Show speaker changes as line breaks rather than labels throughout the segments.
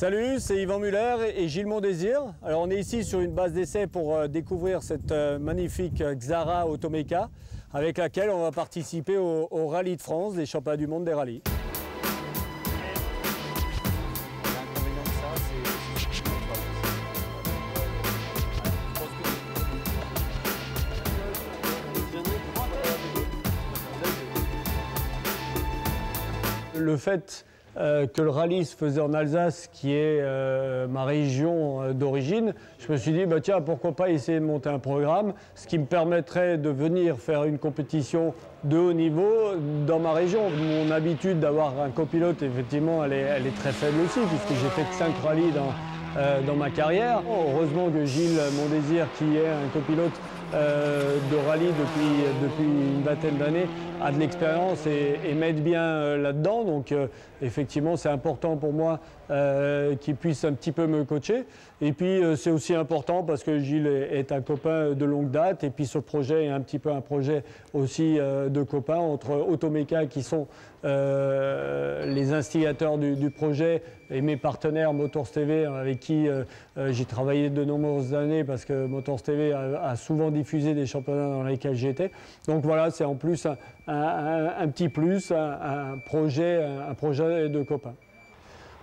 Salut, c'est Yvan Muller et Gilles Mondésir. Alors on est ici sur une base d'essai pour découvrir cette magnifique Xara Automeca avec laquelle on va participer au Rallye de France, des championnats du monde des rallyes. Le fait que le rallye se faisait en Alsace, qui est ma région d'origine, je me suis dit, bah, tiens, pourquoi pas essayer de monter un programme, ce qui me permettrait de venir faire une compétition de haut niveau dans ma région. Mon habitude d'avoir un copilote, effectivement, elle est très faible aussi, puisque j'ai fait que 5 rallyes dans ma carrière. Heureusement que Gilles Mondésir, qui est un copilote de rallye depuis une vingtaine d'années, a de l'expérience et m'aide bien là-dedans. Donc effectivement, c'est important pour moi qu'il puisse un petit peu me coacher. Et puis c'est aussi important parce que Gilles est un copain de longue date. Et puis ce projet est un petit peu un projet aussi de copains entre Automeca, qui sont les instigateurs du projet, et mes partenaires Motors TV, avec qui j'ai travaillé de nombreuses années, parce que Motors TV a souvent diffusé des championnats dans lesquels j'étais. Donc voilà, c'est en plus un petit plus, un projet de copains.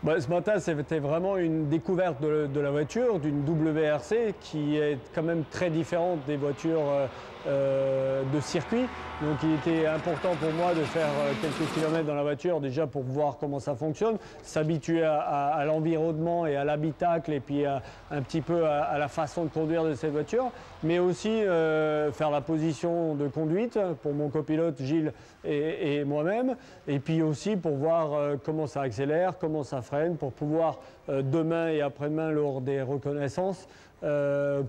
Bah, ce matin, c'était vraiment une découverte de la voiture, d'une WRC, qui est quand même très différente des voitures de circuit. Donc il était important pour moi de faire quelques kilomètres dans la voiture, déjà pour voir comment ça fonctionne, s'habituer à l'environnement et à l'habitacle, et puis un petit peu à la façon de conduire de cette voiture, mais aussi faire la position de conduite pour mon copilote Gilles et moi-même, et puis aussi pour voir comment ça accélère, comment ça freine, pour pouvoir demain et après-demain, lors des reconnaissances,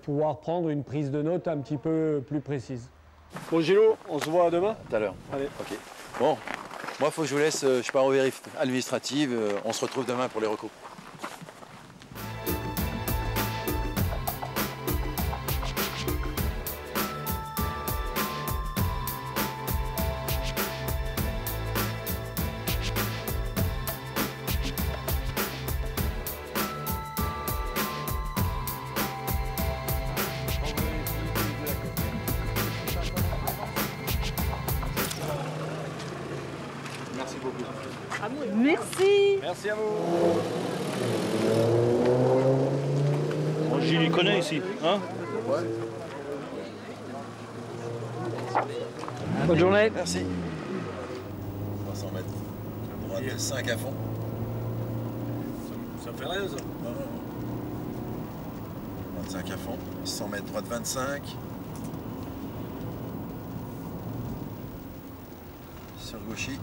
pouvoir prendre une prise de note un petit peu plus précise. Bon Gilles, on se voit demain?
Tout à l'heure.
Allez.
Ok. Bon, moi il faut que je vous laisse, je pars aux vérifs administratives, on se retrouve demain pour les recos. Merci beaucoup.
Merci.
Merci à vous.
Bon, Gilles, il connaît ici, hein?
Ouais.
Bonne journée.
Merci. 300 mètres. Droite 5 à fond.
Ça fait rien ça.
25 à fond. 100 mètres droite 25. Sur gauchis.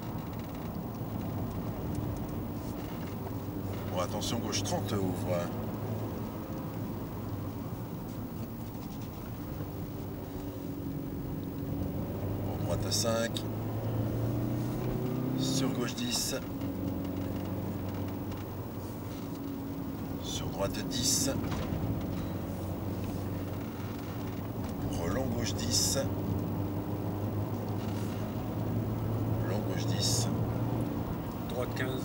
Bon, attention, gauche 30 ouvre. Bon, droite à 5. Sur gauche 10. Sur droite 10. Long gauche 10. Long gauche 10.
Droite 15, l'autre.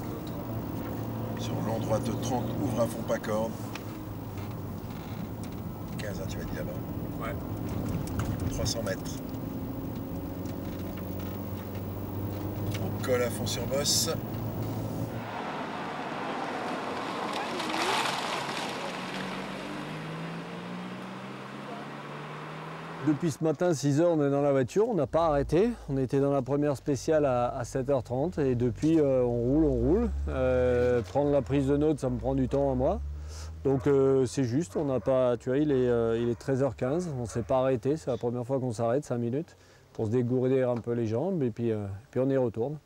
Sur long droite 30, ouvre à fond pas corde. 15, hein, tu vas dire là-bas.
Ouais.
300 mètres. On colle à fond sur bosse.
Depuis ce matin, 6 h, on est dans la voiture, on n'a pas arrêté. On était dans la première spéciale à 7 h 30 et depuis, on roule. Prendre la prise de note, ça me prend du temps à moi. Donc c'est juste, on n'a pas, tu vois, il est 13 h 15, on ne s'est pas arrêté. C'est la première fois qu'on s'arrête, 5 minutes, pour se dégourdir un peu les jambes et puis on y retourne.